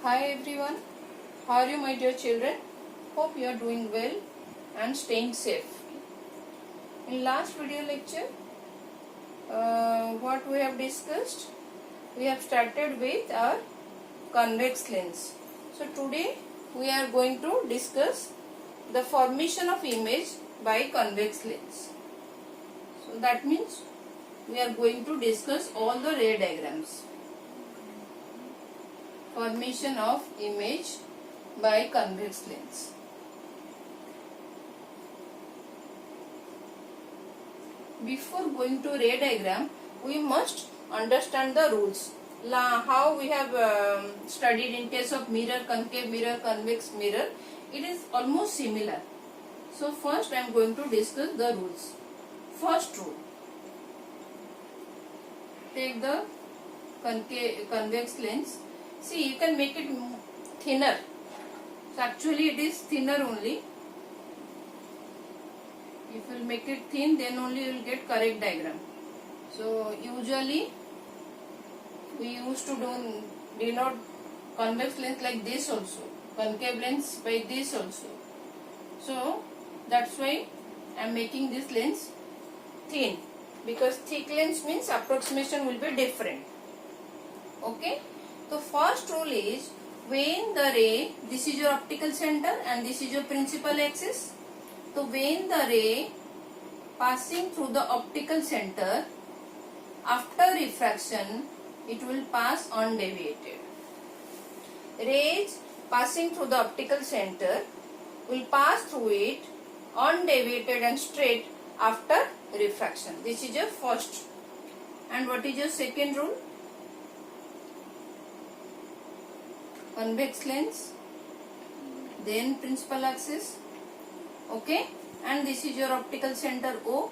Hi everyone, how are you my dear children? Hope you are doing well and staying safe. In last video lecture, what we have discussed? We have started with our convex lens. So today we are going to discuss the formation of image by convex lens. So that means we are going to discuss all the ray diagrams. Formation of image by convex lens. Before going to ray diagram, we must understand the rules. How we have studied in case of mirror, concave mirror, convex mirror, it is almost similar. So first I am going to discuss the rules. First rule. Take the convex lens. See, you can make it thinner. So actually it is thinner only. If you will make it thin, then only you will get correct diagram. So usually we used to denote convex lens like this also, concave lens by this also. So that's why I am making this lens thin, because thick lens means approximation will be different. Okay. So first rule is, when the ray, this is your optical center and this is your principal axis. So when the ray passing through the optical center, after refraction it will pass undeviated. Rays passing through the optical center will pass through it undeviated and straight after refraction. This is your first. And what is your second rule? Convex lens, then principal axis, okay, and this is your optical center O.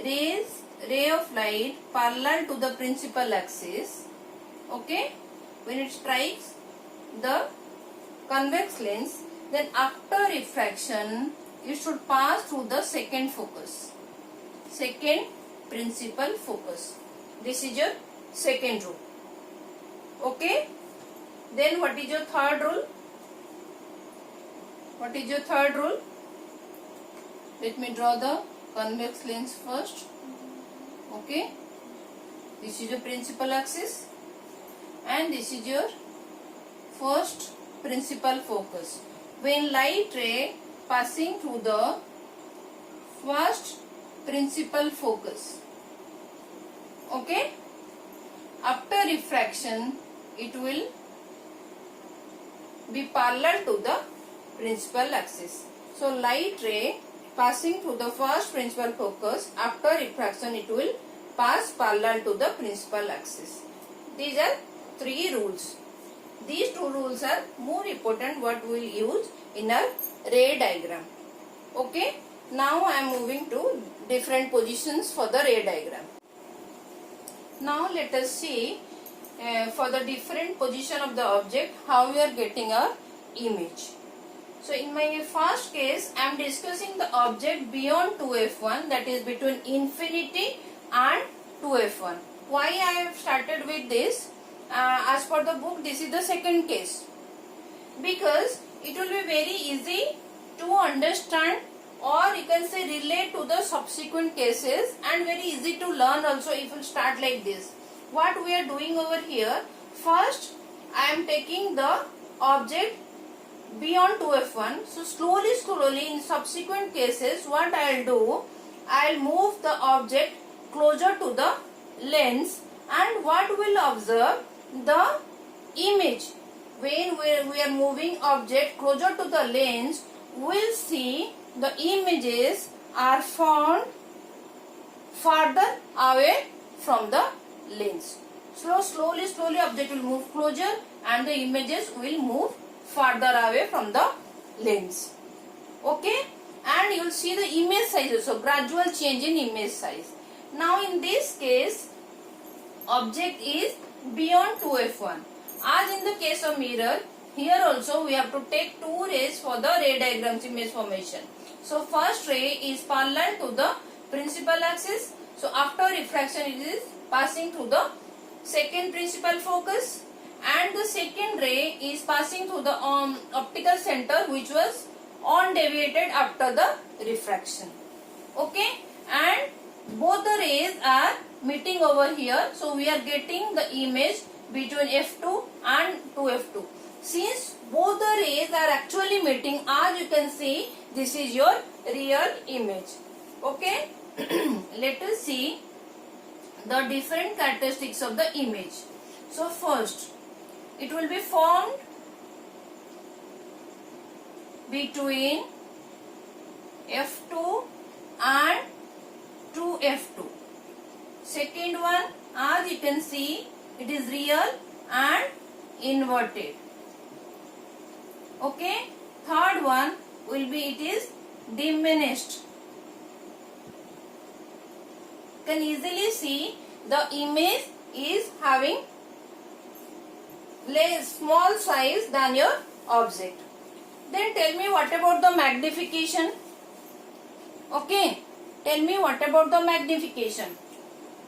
Ray of light parallel to the principal axis, okay, when it strikes the convex lens, then after refraction it should pass through the second focus, second principal focus. This is your second rule, okay. Then what is your third rule? What is your third rule? Let me draw the convex lens first. Okay. This is your principal axis and this is your first principal focus. When light ray passing through the first principal focus, okay, after refraction it will be parallel to the principal axis. So light ray passing through the first principal focus, after refraction it will pass parallel to the principal axis. These are three rules. These two rules are more important what we will use in a ray diagram. Okay. Now I am moving to different positions for the ray diagram. Now let us see for the different position of the object how we are getting a image. So in my first case I am discussing the object beyond 2f1, that is between infinity and 2f1. Why I have started with this? As per the book, this is the second case, because it will be very easy to understand, or you can say relate to the subsequent cases, and very easy to learn also if you start like this. What we are doing over here, first I am taking the object beyond 2f1. So slowly in subsequent cases what I will do, I will move the object closer to the lens, and what we will observe, the image. When we are moving object closer to the lens, we will see the images are found farther away from the lens. Slowly object will move closer and the images will move farther away from the lens. Okay, and you will see the image size also, gradual change in image size. Now in this case object is beyond 2f1. As in the case of mirror, here also we have to take two rays for the ray diagram's image formation. So first ray is parallel to the principal axis. So after refraction it is passing through the second principal focus, and the second ray is passing through the optical center which was on deviated after the refraction. Okay, and both the rays are meeting over here, so we are getting the image between F2 and 2F2. Since both the rays are actually meeting, as you can see, this is your real image. Okay, let us see the different characteristics of the image. So first, it will be formed between F2 and 2F2. Second one, as you can see, it is real and inverted. Okay. Third one will be, it is diminished. You can easily see the image is having less small size than your object. Then tell me what about the magnification? Okay, tell me what about the magnification?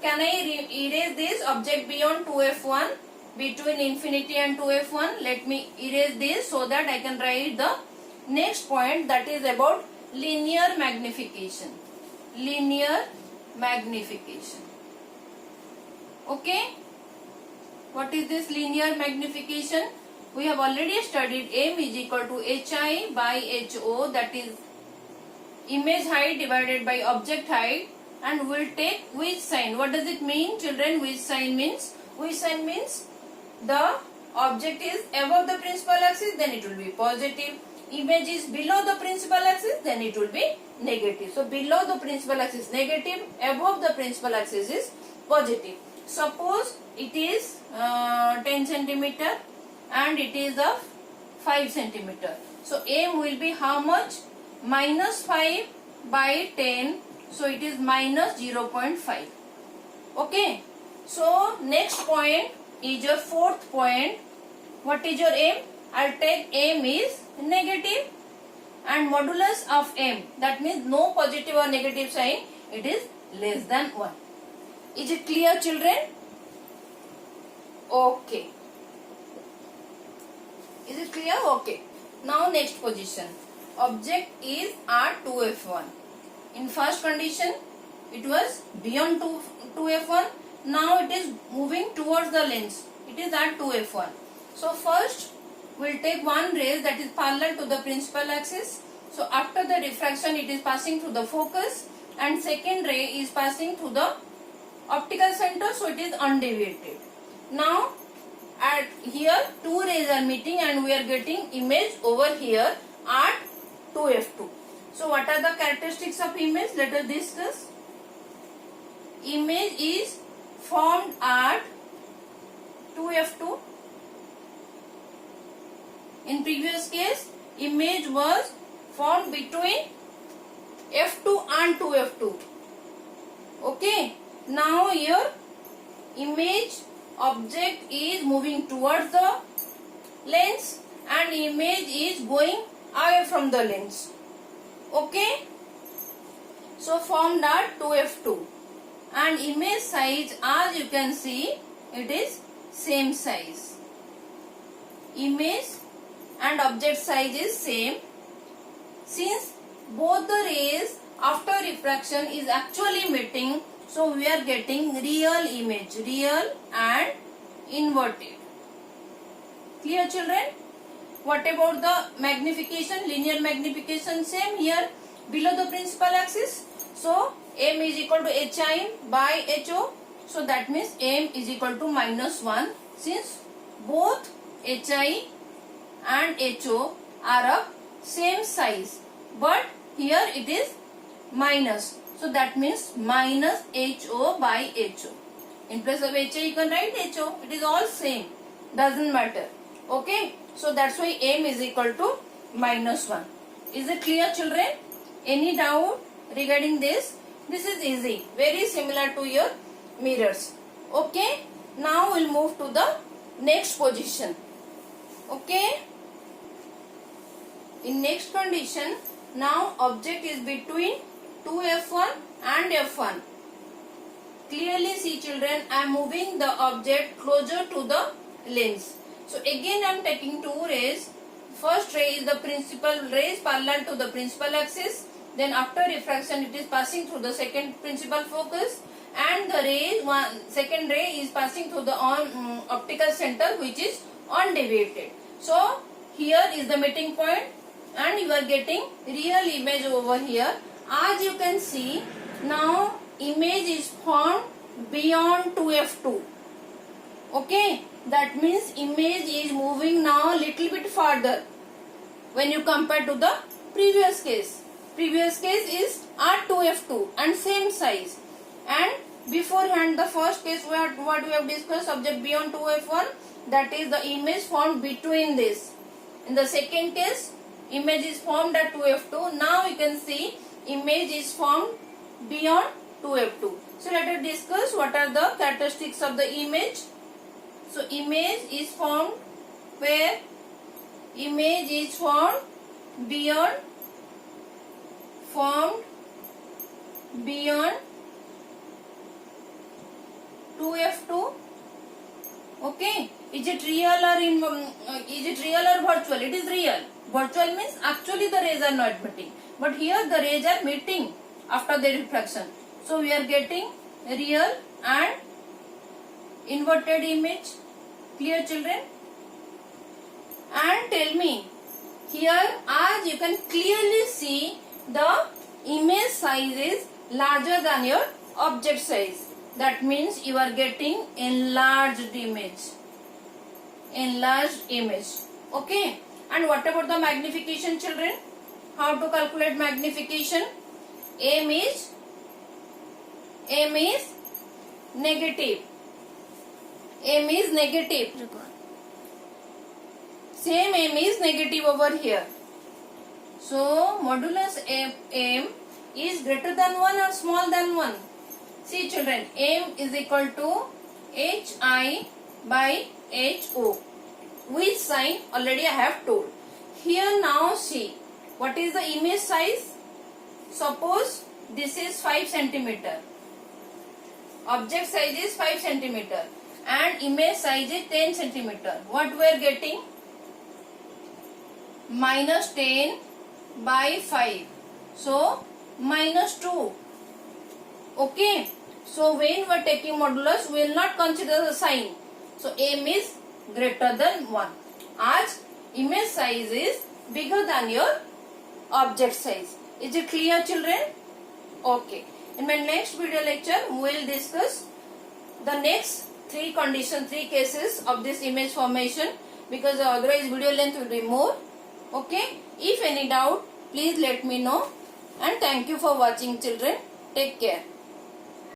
Can I erase this object beyond 2F1, between infinity and 2F1? Let me erase this so that I can write the next point, that is about linear magnification. Linear magnification. Okay. What is this linear magnification? We have already studied m is equal to hi by ho, that is image height divided by object height, and we'll take which sign. What does it mean, children? Which sign means? Which sign means the object is above the principal axis, then it will be positive. Image is below the principal axis, then it will be negative. So below the principal axis negative, above the principal axis is positive. Suppose it is 10 centimeter and it is of 5 centimeter. So m will be how much? Minus 5 by 10. So it is minus 0.5. Okay. So next point is your fourth point. What is your m? I'll take m is negative, and modulus of m, that means no positive or negative sign, it is less than 1. Is it clear, children? Okay. Is it clear? Okay. Now next position. Object is at 2F1. In first condition, it was beyond 2F1. Now it is moving towards the lens. It is at 2F1. So first, we'll take one ray that is parallel to the principal axis. So after the refraction, it is passing through the focus, and second ray is passing through the optical center, so it is undeviated. Now at here two rays are meeting and we are getting image over here at 2F2. So what are the characteristics of image? Let us discuss. Image is formed at 2F2. In previous case, image was formed between F2 and 2F2. Okay. Now here image object is moving towards the lens and image is going away from the lens. Okay. So formed at 2F2, and image size, as you can see, it is same size. Image and object size is same. Since both the rays after refraction is actually meeting, so we are getting real image, real and inverted. Clear, children? What about the magnification? Linear magnification, same here, below the principal axis. So m is equal to hi by ho. So that means m is equal to minus 1. Since both hi and ho are of same size, but here it is minus. So that means minus ho by ho. In place of hi you can write ho. It is all same. Doesn't matter. Okay. So that's why m is equal to minus 1. Is it clear, children? Any doubt regarding this? This is easy. Very similar to your mirrors. Okay. Now we'll move to the next position. Okay. In next condition, now object is between 2F1 and F1. Clearly see, children, I am moving the object closer to the lens. So again I am taking two rays. First ray is the principal ray is parallel to the principal axis. Then after refraction it is passing through the second principal focus, and the second ray is passing through the optical center which is undeviated. So here is the meeting point and you are getting real image over here. As you can see, now image is formed beyond 2f2. Okay, that means image is moving now little bit further when you compare to the previous case. Previous case is R2f2 and same size, and beforehand the first case what we have discussed, object beyond 2f1, that is the image formed between this. In the second case, image is formed at 2f2. Now you can see image is formed beyond 2f2. So let us discuss what are the characteristics of the image. So image is formed where? Image is formed beyond 2f2. Okay, is it real or virtual? It is real. Virtual means actually the rays are not meeting, but here the rays are meeting after the refraction. So we are getting real and inverted image. Clear, children? And tell me, here as you can clearly see, the image size is larger than your object size. That means you are getting enlarged image. Okay. And what about the magnification, children? How to calculate magnification? M is negative. M is negative. Same M is negative over here. So modulus M is greater than 1 or small than 1? See children, M is equal to HI by HO. Which sign already I have told. Here now see, what is the image size? Suppose this is 5 centimeter. Object size is 5 centimeter and image size is 10 centimeter. What we are getting? Minus 10 by 5. So minus 2. Okay. So when we are taking modulus, we will not consider the sign. So M is greater than 1. As image size is bigger than your object size. Is it clear, children? Okay. In my next video lecture, we will discuss the next 3 cases of this image formation, because otherwise video length will be more. Okay. If any doubt, please let me know. And thank you for watching, children. Take care.